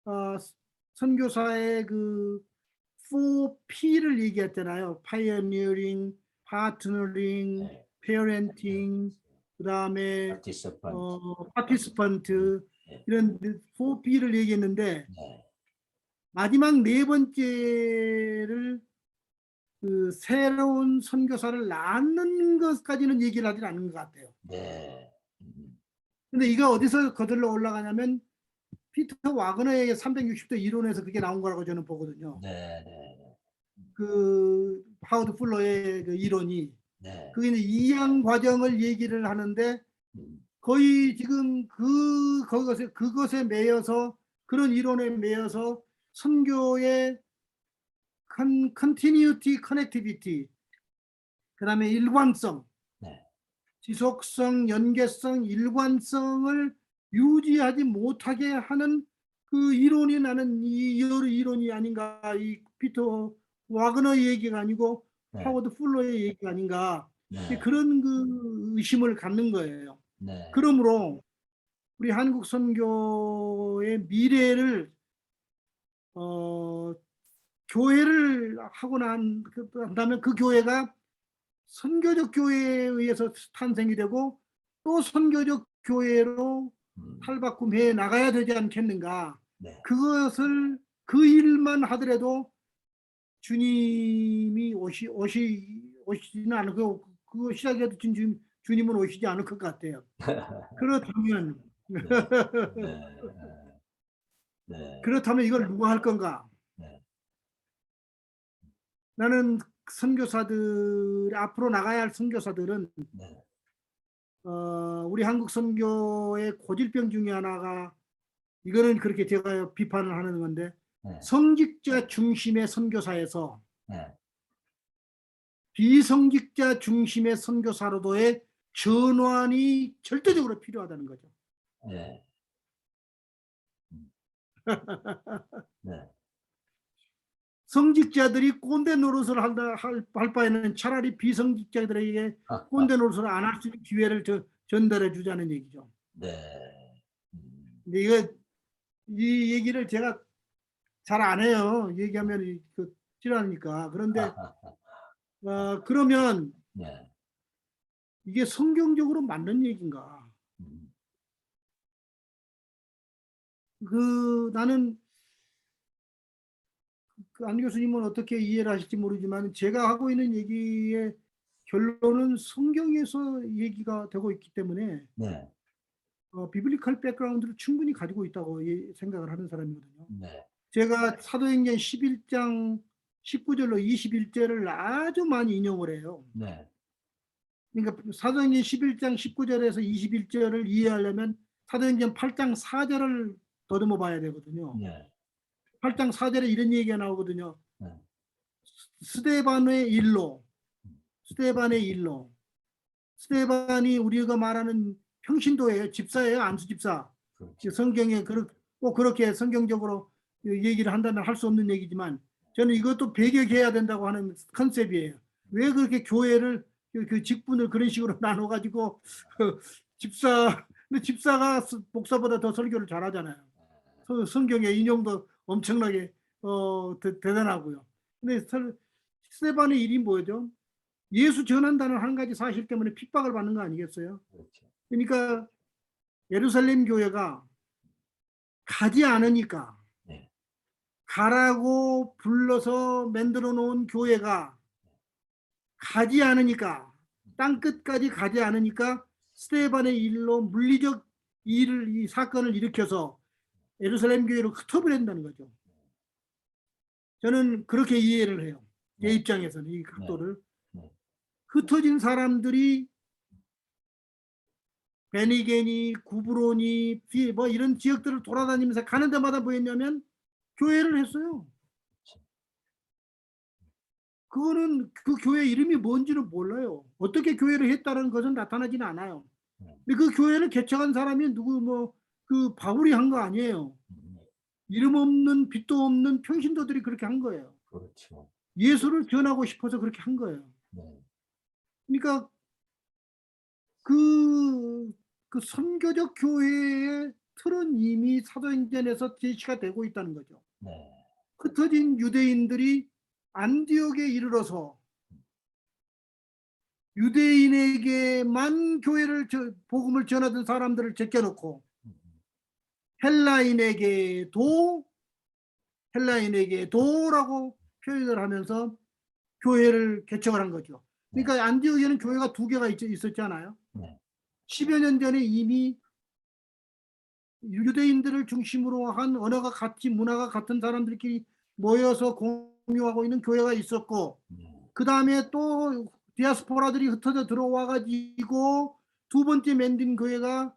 어, 선교사의 그 4P를 얘기했잖아요. Pioneering, Partnering, 네. Parenting, 그다음에 participant. Participant, 네. 이런 4P를 얘기했는데, 네. 마지막 네 번째를 그 새로운 선교사를 낳는 것까지는 얘기를 하지 않은 것 같아요. 네. 근데 이거 어디서 거들러 올라가냐면 피터 와그너의 360도 이론에서 그게 나온 거라고 저는 보거든요. 네. 네. 그 하워드 풀러의 그 이론이, 네. 그게 이제 이양 과정을 얘기를 하는데, 음. 거의 지금 그것에 매여서, 그런 이론에 매여서 선교의 continuity, connectivity, 그다음에 일관성, 네. 지속성, 연계성, 일관성을 유지하지 못하게 하는 그 이론이, 나는 이 이론이 아닌가, 이 피터 와그너의 얘기가 아니고 네. 하워드 풀러의 얘기가 아닌가, 네. 그런 그 의심을 갖는 거예요. 네. 그러므로 우리 한국 선교의 미래를 교회를 하고 난 다음에 그 교회가 선교적 교회에 의해서 탄생이 되고 또 선교적 교회로 탈바꿈해 나가야 되지 않겠는가. 네. 그것을, 그 일만 하더라도 주님이 오시지는 않고, 그거 시작해도 주님은 오시지 않을 것 같아요. 그렇다면 네. 네. 네. 그렇다면 이걸 누가 할 건가? 네. 나는 선교사들, 앞으로 나가야 할 선교사들은 네. 우리 한국 선교의 고질병 중에 하나가, 이거는 그렇게 제가 비판을 하는 건데, 네. 성직자 중심의 선교사에서 네. 비성직자 중심의 선교사로도의 전환이 절대적으로 필요하다는 거죠. 네. 네. 성직자들이 꼰대 노릇을 할 바에는 차라리 비성직자들에게 꼰대 노릇을 안 할 수 있는 기회를 전달해 주자는 얘기죠. 네. 근데 이 얘기를 제가 잘 안 해요. 얘기하면 싫어하니까. 그런데 그러면 네. 이게 성경적으로 맞는 얘기인가? 음. 나는 안 교수님은 어떻게 이해를 하실지 모르지만 제가 하고 있는 얘기의 결론은 성경에서 얘기가 되고 있기 때문에 네. 비블리컬 백그라운드를 충분히 가지고 있다고 생각을 하는 사람이거든요. 네. 제가 사도행전 11장 19절로 21절을 아주 많이 인용을 해요. 네. 그러니까 사도행전 11장 19절에서 21절을 이해하려면 사도행전 8장 4절을 더듬어 봐야 되거든요. 네. 8장 4절에 이런 얘기가 나오거든요. 네. 스데반의 일로, 스데반이 우리가 말하는 평신도예요. 집사예요. 안수 집사. 그렇죠. 성경에 꼭 그렇게 성경적으로 얘기를 한다면 할 수 없는 얘기지만 저는 이것도 배격해야 된다고 하는 컨셉이에요. 왜 그렇게 교회를 그 직분을 그런 식으로 나눠 가지고 근데 집사가 목사보다 더 설교를 잘하잖아요. 성경의 인용도 엄청나게 대단하고요. 근데 스데반의 일이 뭐죠? 예수 전한다는 한 가지 사실 때문에 핍박을 받는 거 아니겠어요? 그렇죠. 그러니까 예루살렘 교회가 가지 않으니까 네. 가라고 불러서 만들어 놓은 교회가 가지 않으니까 땅끝까지 가지 않으니까 스데반의 일로 물리적 이 사건을 일으켜서 예루살렘 교회로 흩어버린다는 거죠. 저는 그렇게 이해를 해요. 제 네. 입장에서는 이 각도를. 네. 흩어진 사람들이 베니게니, 구브로니, 뭐 이런 지역들을 돌아다니면서 가는 데마다 뭐였냐면 교회를 했어요. 그거는 그 교회 이름이 뭔지는 몰라요. 어떻게 교회를 했다는 것은 나타나지는 않아요. 근데 그 교회를 개척한 사람이 그 바울이 한 거 아니에요. 이름 없는 빛도 없는 평신도들이 그렇게 한 거예요. 그렇죠. 예수를 전하고 싶어서 그렇게 한 거예요. 네. 그러니까 그 선교적 교회의 틀은 이미 사도행전에서 제시가 되고 있다는 거죠. 네. 흩어진 유대인들이 안디옥에 이르러서 유대인에게만 복음을 전하던 사람들을 제껴놓고 헬라인에게도라고 표현을 하면서 교회를 개척을 한 거죠. 그러니까 안디옥에는 교회가 2개가 있었잖아요. 네. 10여 년 전에 이미 유대인들을 중심으로 한 언어가 같이 문화가 같은 사람들끼리 모여서 공유하고 있는 교회가 있었고 그 다음에 또 디아스포라들이 흩어져 들어와 가지고 두 번째 만든 교회가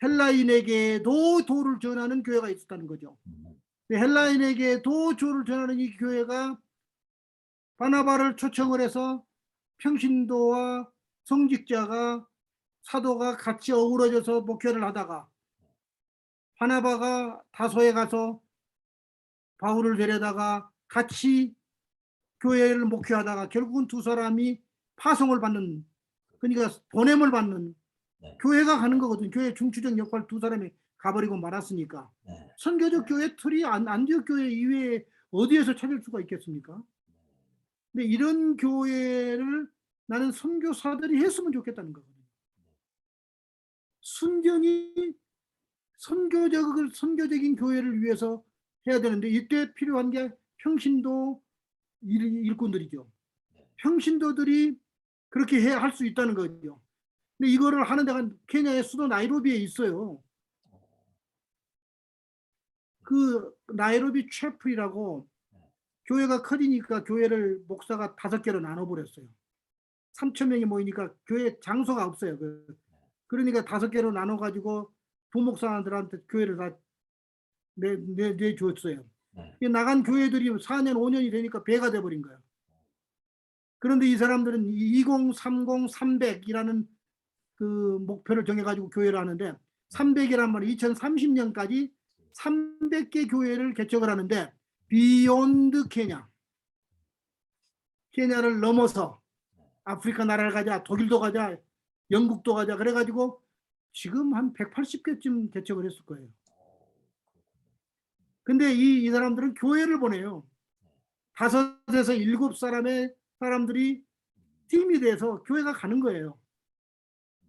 헬라인에게도 도를 전하는 교회가 있었다는 거죠. 헬라인에게도 도를 전하는 이 교회가 바나바를 초청을 해서 평신도와 성직자가 사도가 같이 어우러져서 목회를 하다가 바나바가 다소에 가서 바울을 데려다가 같이 교회를 목회하다가 결국은 두 사람이 파송을 받는, 그러니까 보냄을 받는 교회가 가는 거거든요. 교회 중추적 역할 두 사람이 가버리고 말았으니까. 선교적 교회 틀이 안디옥 교회 이외에 어디에서 찾을 수가 있겠습니까? 근데 이런 교회를 나는 선교사들이 했으면 좋겠다는 거거든요. 순전히 선교적인 교회를 위해서 해야 되는데 이때 필요한 게 평신도 일꾼들이죠. 평신도들이 그렇게 할 수 있다는 거죠. 근데 이거를 하는 데가 케냐의 수도 나이로비에 있어요. 그 나이로비 채플이라고 교회가 커지니까 교회를 목사가 5개로 나눠버렸어요. 3,000명이 모이니까 교회 장소가 없어요. 그러니까 5개로 나눠가지고 부목사들한테 교회를 다 내줬어요. 나간 교회들이 4년, 5년이 되니까 배가 돼버린 거예요. 그런데 이 사람들은 2030, 300이라는 그 목표를 정해가지고 교회를 하는데 300이란 말은 2030년까지 300개 교회를 개척을 하는데 비욘드 케냐, 케냐를 넘어서 아프리카 나라를 가자, 독일도 가자, 영국도 가자 그래가지고 지금 한 180개쯤 개척을 했을 거예요. 근데 이 사람들은 교회를 보내요. 5에서 7사람의 사람들이 팀이 돼서 교회가 가는 거예요.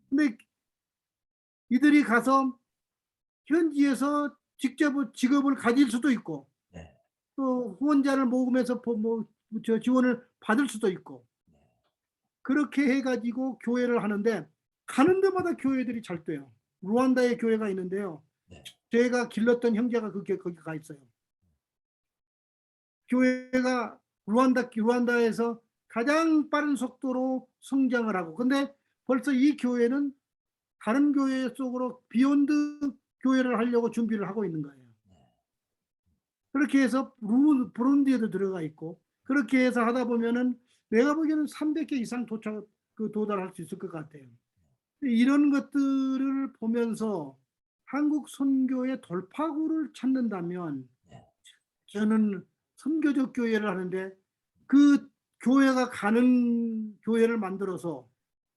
근데 이들이 가서 현지에서 직접 직업을 가질 수도 있고 네. 또 후원자를 모으면서 지원을 받을 수도 있고 그렇게 해가지고 교회를 하는데 가는 데마다 교회들이 잘 돼요. 루안다에 교회가 있는데요. 네. 제가 길렀던 형제가 거기 가 있어요. 교회가 루안다에서 가장 빠른 속도로 성장을 하고 근데 벌써 이 교회는 다른 교회 속으로 비욘드 교회를 하려고 준비를 하고 있는 거예요. 그렇게 해서 부룬디에도 들어가 있고 그렇게 해서 하다 보면은 내가 보기에는 300개 이상 도달할 수 있을 것 같아요. 이런 것들을 보면서 한국 선교의 돌파구를 찾는다면 저는 선교적 교회를 하는데 그 교회가 가는 교회를 만들어서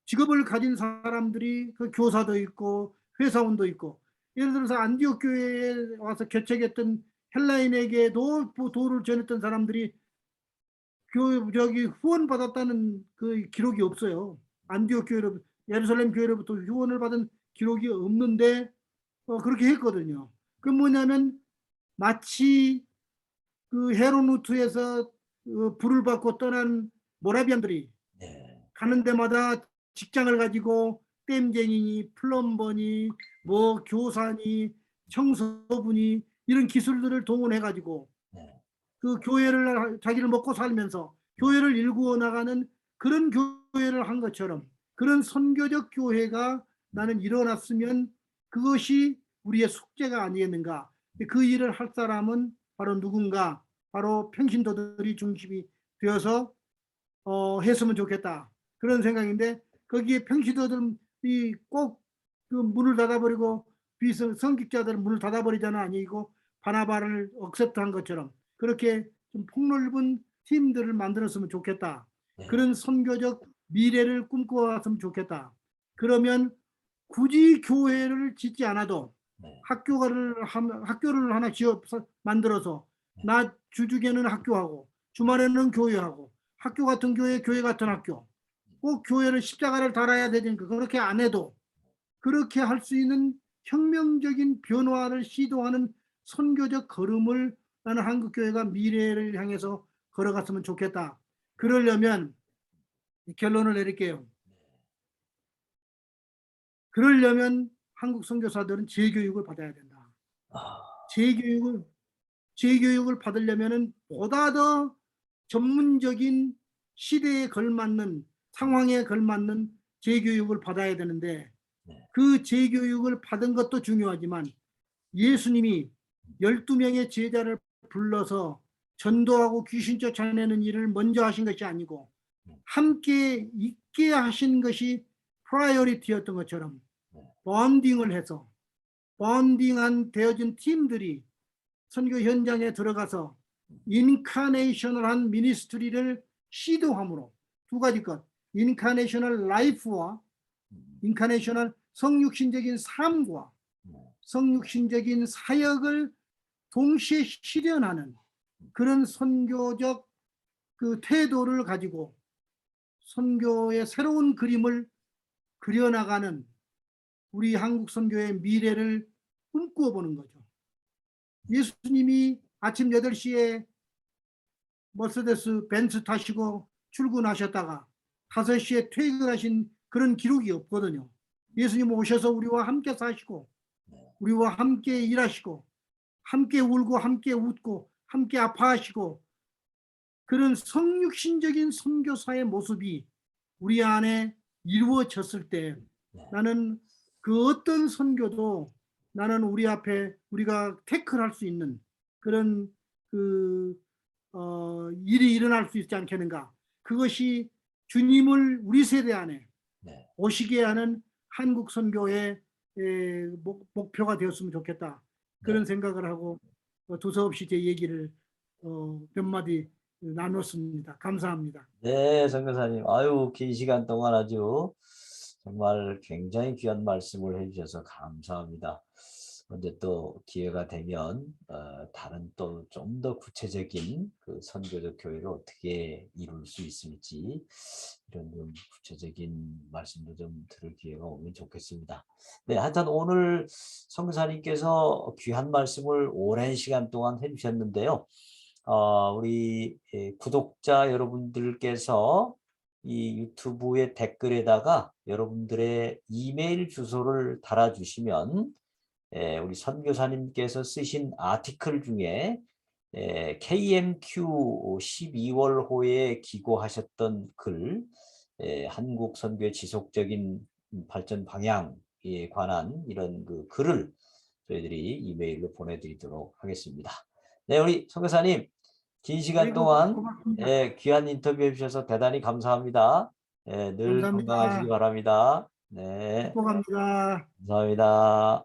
직업을 가진 사람들이 그 교사도 있고 회사원도 있고 예를 들어서 안디옥 교회에 와서 개척했던 헬라인에게도 도를 전했던 사람들이 저기 후원 받았다는 그 기록이 없어요. 안디옥 교회로 예루살렘 교회로부터 후원을 받은 기록이 없는데 그렇게 했거든요. 그 뭐냐면 마치 그 헤로누트에서 불을 받고 떠난 모라비안들이 네. 가는 데마다 직장을 가지고 댐쟁이니 플럼버니 뭐 교사니 청소부니 이런 기술들을 동원해 가지고 네. 그 교회를 자기를 먹고 살면서 교회를 일구어 나가는 그런 교회를 한 것처럼 그런 선교적 교회가 나는 일어났으면 그것이 우리의 숙제가 아니겠는가. 그 일을 할 사람은 바로 누군가 바로 평신도들이 중심이 되어서 했으면 좋겠다. 그런 생각인데 거기에 평신도들이 꼭 그 문을 닫아버리고 성직자들은 문을 닫아버리자는 아니고 바나바를 억셉트한 것처럼 그렇게 좀 폭넓은 팀들을 만들었으면 좋겠다. 네. 그런 선교적 미래를 꿈꿔왔으면 좋겠다. 그러면 굳이 교회를 짓지 않아도 네. 학교를 하나 만들어서 낮 주중에는 학교하고 주말에는 교회하고 학교 같은 교회 같은 학교 꼭 교회를 십자가를 달아야 되니까 그렇게 안 해도 그렇게 할 수 있는 혁명적인 변화를 시도하는 선교적 걸음을 나는 한국교회가 미래를 향해서 걸어갔으면 좋겠다. 그러려면 결론을 내릴게요. 그러려면 한국 선교사들은 재교육을 받아야 된다. 아, 재교육을 받으려면 보다 더 전문적인 시대에 걸맞는 상황에 걸맞는 재교육을 받아야 되는데 네. 그 재교육을 받은 것도 중요하지만 예수님이 12명의 제자를 불러서 전도하고 귀신 쫓아내는 일을 먼저 하신 것이 아니고 함께 있게 하신 것이 프라이어리티였던 것처럼 본딩을 해서 본딩한 되어진 팀들이 선교 현장에 들어가서 인카네이션을 한 미니스트리를 시도함으로 두 가지 것 인카네이셔널 라이프와 인카네이셔널 성육신적인 삶과 성육신적인 사역을 동시에 실현하는 그런 선교적 그 태도를 가지고 선교의 새로운 그림을 그려나가는 우리 한국 선교의 미래를 꿈꿔보는 거죠. 예수님이 아침 8시에 머세데스 벤츠 타시고 출근하셨다가 5시에 퇴근하신 그런 기록이 없거든요. 예수님 오셔서 우리와 함께 사시고 우리와 함께 일하시고 함께 울고 함께 웃고 함께 아파하시고 그런 성육신적인 선교사의 모습이 우리 안에 이루어졌을 때 나는 그 어떤 선교도 나는 우리 앞에 우리가 태클할 수 있는 그런 일이 일어날 수 있지 않겠는가. 그것이 주님을 우리 세대 안에 오시게 하는 한국 선교의 목표가 되었으면 좋겠다. 그런 생각을 하고 두서없이 제 얘기를 몇 마디 나눴습니다. 감사합니다. 네, 선교사님. 아유, 긴 시간 동안 아주 정말 굉장히 귀한 말씀을 해주셔서 감사합니다. 언제 또 기회가 되면 다른 또 좀 더 구체적인 그 선교적 교회를 어떻게 이룰 수 있을지 이런 좀 구체적인 말씀도 좀 들을 기회가 오면 좋겠습니다. 네, 하여튼 오늘 선교사님께서 귀한 말씀을 오랜 시간 동안 해주셨는데요. 우리 구독자 여러분들께서 이 유튜브의 댓글에다가 여러분들의 이메일 주소를 달아주시면 우리 선교사님께서 쓰신 아티클 중에 KMQ 12월호에 기고하셨던 글, 한국 선교의 지속적인 발전 방향에 관한 이런 그 글을 저희들이 이메일로 보내드리도록 하겠습니다. 네, 우리 선교사님 긴 시간 아이고, 동안 고맙습니다. 귀한 인터뷰 해주셔서 대단히 감사합니다. 늘 건강하시기 감사합니다. 바랍니다. 네, 축복합니다. 감사합니다.